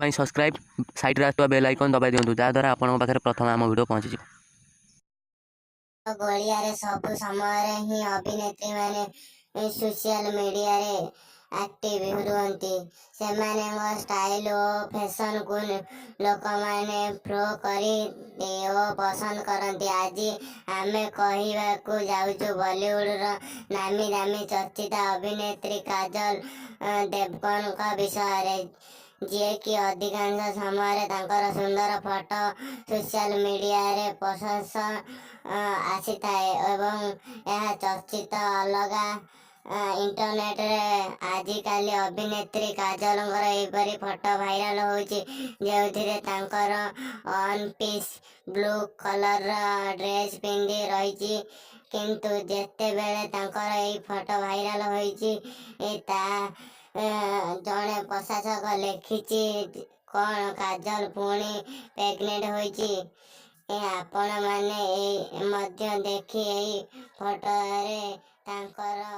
Subscribe side रे आसुवा bell icon दबाई दियंतु जहाँद्वारा आपन पाखे प्रथम आम वीडियो पहुँची गलियारे सब समय ही अभिनेत्री माने सोशल मीडिया रे एक्टिव रुहंती सेमाने स्टाइल और फैशन को लोक माने प्रो करी ओ पसंद करती। आज आमे कहवा को जाऊँ बॉलीवुड रो नामी दामी चर्चित अभिनेत्री काजल देवगन का विषय जी कि अधिकांश समय सुंदर फोटो सोशल मीडिया रे प्रशंसा आसी थाए एवं यह चर्चित अलगा इंटरनेट रे आजिकल अभिनेत्री काजल एपरी फोटो भाइराल होची जो तांकर one piece blue colour dress पिंधि रही किंतु जेते बेले तांकर एई फोटो भाइराल होईची ता जड़े प्रशासक लिखिची कौन काजल पुणी प्रेग्नेंट होईची आपण माने देखी फोटो रे फोटो